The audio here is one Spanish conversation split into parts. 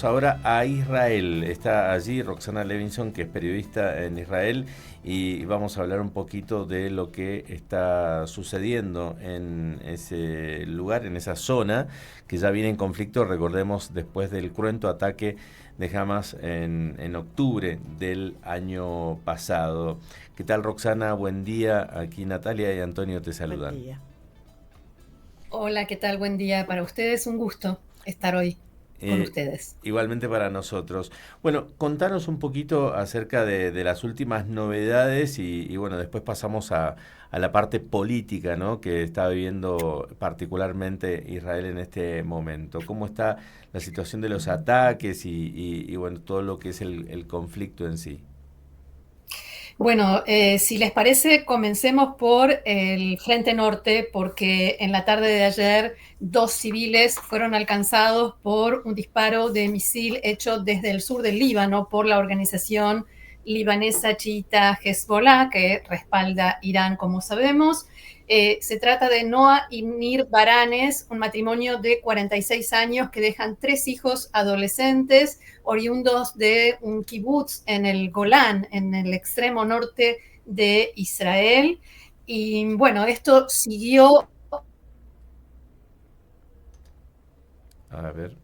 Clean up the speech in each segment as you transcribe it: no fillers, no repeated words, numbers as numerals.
Ahora a Israel. Está allí Roxana Levinson, que es periodista en Israel, y vamos a hablar un poquito de lo que está sucediendo en ese lugar, en esa zona, que ya viene en conflicto, recordemos, después del cruento ataque de Hamas en octubre del año pasado. ¿Qué tal, Roxana? Buen día. Aquí Natalia y Antonio te Buen saludan. día. Hola, ¿qué tal? Buen día para ustedes. Un gusto estar hoy con Eh, ustedes. Igualmente para nosotros. Bueno, contanos un poquito acerca de las últimas novedades y bueno, después pasamos a la parte política, ¿no? Que está viviendo particularmente Israel en este momento. ¿Cómo está la situación de los ataques y bueno, todo lo que es el conflicto en sí? Bueno, si les parece, comencemos por el Frente Norte, porque en la tarde de ayer 2 civiles fueron alcanzados por un disparo de misil hecho desde el sur del Líbano por la organización libanesa chiita Hezbollah, que respalda Irán, como sabemos. Se trata de Noah y Nir Baranes, un matrimonio de 46 años que dejan 3 hijos adolescentes oriundos de un kibutz en el Golán, en el extremo norte de Israel. Y bueno, esto siguió A ver.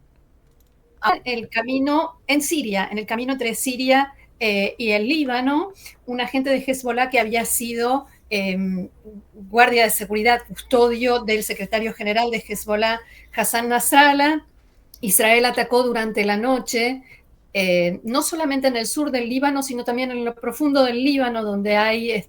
el camino en Siria, en el camino entre Siria y el Líbano, un agente de Hezbollah que había sido guardia de seguridad, custodio del secretario general de Hezbollah, Hassan Nasrallah. Israel atacó durante la noche, no solamente en el sur del Líbano, sino también en lo profundo del Líbano, donde hay,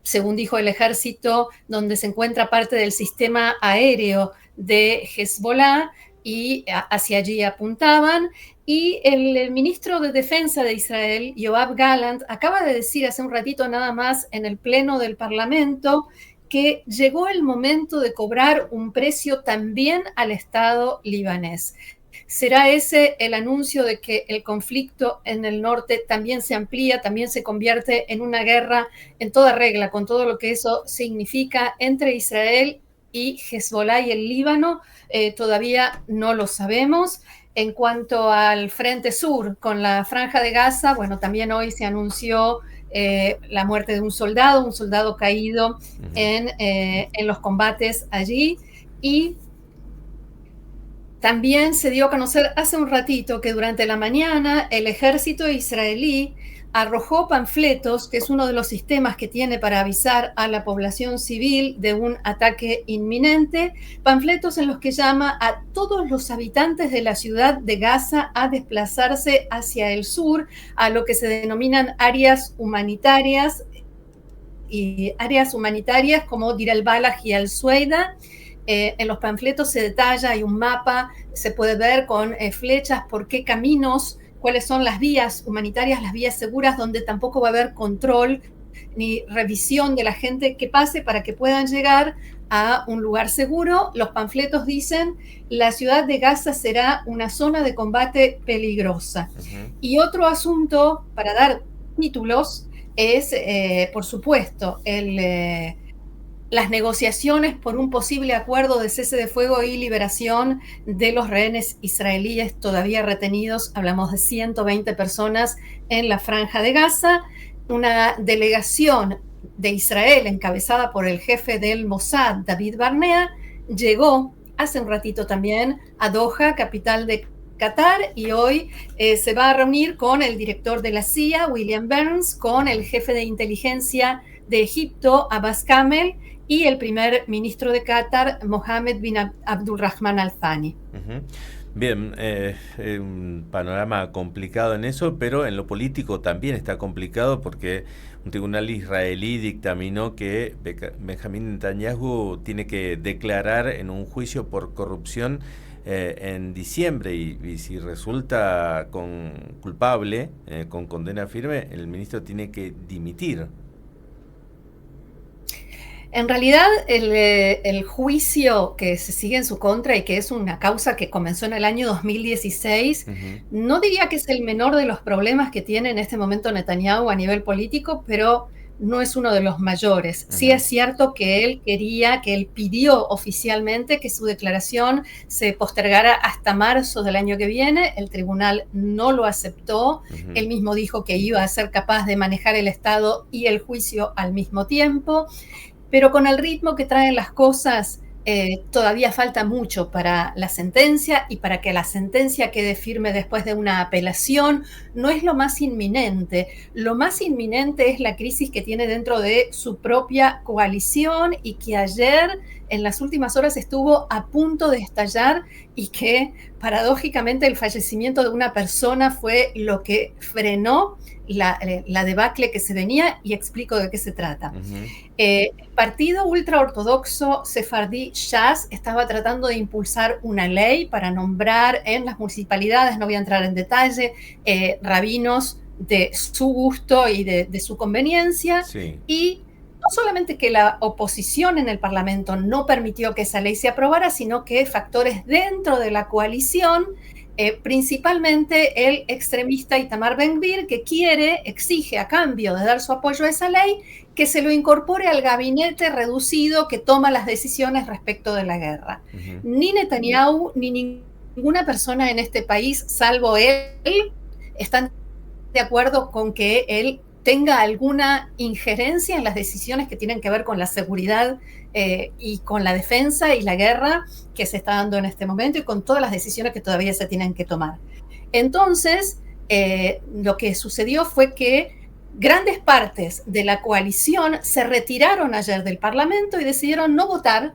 según dijo el ejército, donde se encuentra parte del sistema aéreo de Hezbollah, y hacia allí apuntaban. Y el ministro de Defensa de Israel, Yoav Gallant, acaba de decir hace un ratito nada más en el pleno del Parlamento que llegó el momento de cobrar un precio también al Estado libanés. ¿Será ese el anuncio de que el conflicto en el norte también se amplía, también se convierte en una guerra en toda regla, con todo lo que eso significa entre Israel y Hezbollah y el Líbano? Todavía no lo sabemos. En cuanto al Frente Sur, con la Franja de Gaza, bueno, también hoy se anunció la muerte de un soldado caído Ujú. en los combates allí. Y también se dio a conocer hace un ratito que durante la mañana el ejército israelí arrojó panfletos, que es uno de los sistemas que tiene para avisar a la población civil de un ataque inminente, panfletos en los que llama a todos los habitantes de la ciudad de Gaza a desplazarse hacia el sur, a lo que se denominan áreas humanitarias, y áreas humanitarias como Dir el-Balah y Al-Sueida. En los panfletos se detalla, hay un mapa, se puede ver con flechas por qué caminos, cuáles son las vías humanitarias, las vías seguras, donde tampoco va a haber control ni revisión de la gente que pase para que puedan llegar a un lugar seguro. Los panfletos dicen: la ciudad de Gaza será una zona de combate peligrosa. Ujú. Y otro asunto, para dar títulos, es, por supuesto, las negociaciones por un posible acuerdo de cese de fuego y liberación de los rehenes israelíes todavía retenidos. Hablamos de 120 personas en la Franja de Gaza. Una delegación de Israel encabezada por el jefe del Mossad, David Barnea, llegó hace un ratito también a Doha, capital de Qatar, y hoy se va a reunir con el director de la CIA, William Burns, con el jefe de inteligencia de Egipto, Abbas Kamel, y el primer ministro de Qatar, Mohammed bin Abdulrahman Al Thani. Ujú. Bien, un panorama complicado en eso, pero en lo político también está complicado porque un tribunal israelí dictaminó que Benjamín Netanyahu tiene que declarar en un juicio por corrupción en diciembre y si resulta culpable, con condena firme, el ministro tiene que dimitir. En realidad, el juicio que se sigue en su contra y que es una causa que comenzó en el año 2016, Ujú. no diría que es el menor de los problemas que tiene en este momento Netanyahu a nivel político, pero no es uno de los mayores. Sí es cierto que él pidió oficialmente que su declaración se postergara hasta marzo del año que viene. El tribunal no lo aceptó. Él mismo dijo que iba a ser capaz de manejar el Estado y el juicio al mismo tiempo, pero con el ritmo que traen las cosas, todavía falta mucho para la sentencia, y para que la sentencia quede firme después de una apelación no es lo más inminente. Lo más inminente es la crisis que tiene dentro de su propia coalición, y que ayer, en las últimas horas, estuvo a punto de estallar, y que paradójicamente el fallecimiento de una persona fue lo que frenó la debacle que se venía, y explico de qué se trata. El partido ultraortodoxo sefardí Shas estaba tratando de impulsar una ley para nombrar en las municipalidades, no voy a entrar en detalle, rabinos de su gusto y de su conveniencia, y no solamente que la oposición en el Parlamento no permitió que esa ley se aprobara, sino que factores dentro de la coalición, principalmente el extremista Itamar Ben-Gvir, que exige a cambio de dar su apoyo a esa ley, que se lo incorpore al gabinete reducido que toma las decisiones respecto de la guerra. Ni Netanyahu ni ninguna persona en este país, salvo él, están de acuerdo con que él tenga alguna injerencia en las decisiones que tienen que ver con la seguridad y con la defensa y la guerra que se está dando en este momento, y con todas las decisiones que todavía se tienen que tomar. Entonces, lo que sucedió fue que grandes partes de la coalición se retiraron ayer del Parlamento y decidieron no votar,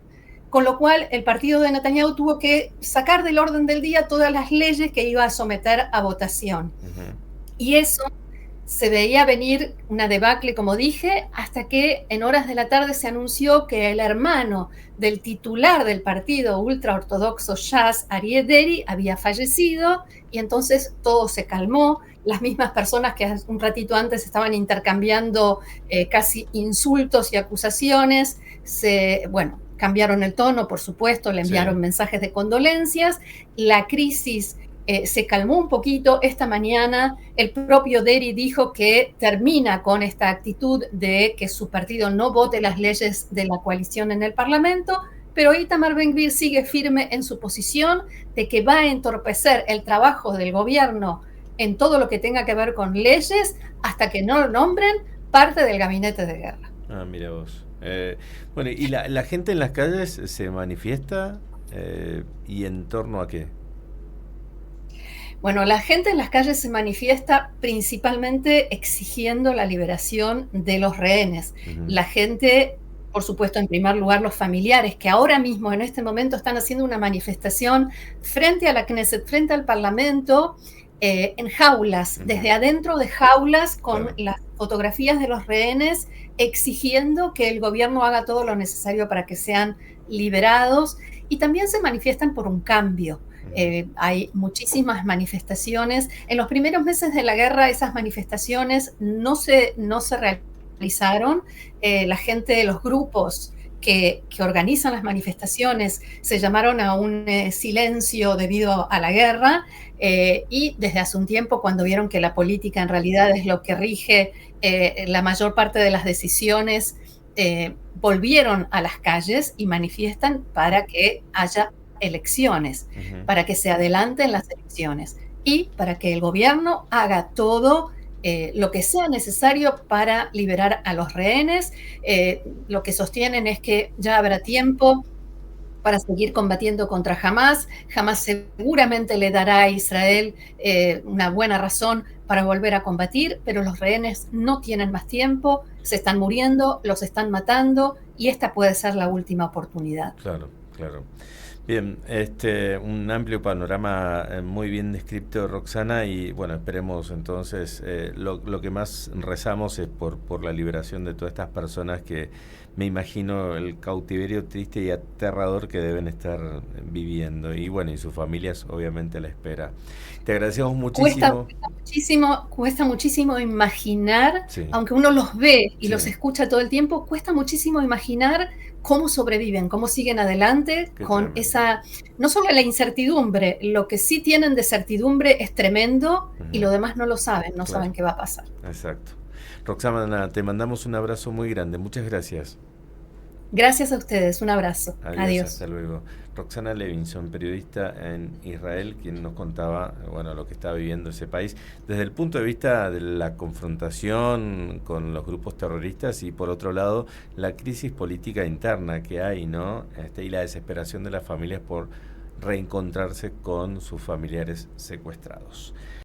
con lo cual el partido de Netanyahu tuvo que sacar del orden del día todas las leyes que iba a someter a votación. Y eso se veía venir, una debacle, como dije, hasta que en horas de la tarde se anunció que el hermano del titular del partido ultraortodoxo Shas, Aryeh Deri, había fallecido, y entonces todo se calmó. Las mismas personas que un ratito antes estaban intercambiando casi insultos y acusaciones, cambiaron el tono, por supuesto, le enviaron mensajes de condolencias. La crisis se calmó un poquito. Esta mañana el propio Deri dijo que termina con esta actitud de que su partido no vote las leyes de la coalición en el Parlamento, pero Itamar Ben-Gvir sigue firme en su posición de que va a entorpecer el trabajo del gobierno en todo lo que tenga que ver con leyes hasta que no nombren parte del gabinete de guerra. Ah, mira vos. Bueno, ¿y la gente en las calles se manifiesta? ¿Y en torno a qué? Bueno, la gente en las calles se manifiesta principalmente exigiendo la liberación de los rehenes. La gente, por supuesto, en primer lugar, los familiares, que ahora mismo, en este momento, están haciendo una manifestación frente a la Knesset, frente al Parlamento, en jaulas, desde adentro de jaulas, con las fotografías de los rehenes, exigiendo que el gobierno haga todo lo necesario para que sean liberados. Y también se manifiestan por un cambio. Hay muchísimas manifestaciones. En los primeros meses de la guerra, esas manifestaciones no se realizaron. La gente, los grupos que organizan las manifestaciones, se llamaron a un silencio debido a la guerra, y desde hace un tiempo, cuando vieron que la política en realidad es lo que rige la mayor parte de las decisiones, volvieron a las calles y manifiestan para que haya elecciones, para que se adelanten las elecciones y para que el gobierno haga todo lo que sea necesario para liberar a los rehenes. Lo que sostienen es que ya habrá tiempo para seguir combatiendo contra Hamás. Hamás seguramente le dará a Israel una buena razón para volver a combatir, pero los rehenes no tienen más tiempo, se están muriendo, los están matando, y esta puede ser la última oportunidad. Claro, claro. Bien, un amplio panorama muy bien descrito, Roxana, y bueno, esperemos entonces, lo que más rezamos es por la liberación de todas estas personas que me imagino el cautiverio triste y aterrador que deben estar viviendo, y bueno, y sus familias obviamente la espera. Te agradecemos muchísimo. Cuesta muchísimo imaginar, aunque uno los ve y los escucha todo el tiempo, cuesta muchísimo imaginar cómo sobreviven, cómo siguen adelante con esa, no solo la incertidumbre, lo que sí tienen de certidumbre es tremendo, y lo demás no lo saben, no saben qué va a pasar. Exacto. Roxana, te mandamos un abrazo muy grande. Muchas gracias. Gracias a ustedes. Un abrazo. Adiós, Adiós. hasta luego. Roxana Levinson, periodista en Israel, quien nos contaba, bueno, lo que está viviendo ese país desde el punto de vista de la confrontación con los grupos terroristas y por otro lado la crisis política interna que hay, ¿no? Y la desesperación de las familias por reencontrarse con sus familiares secuestrados.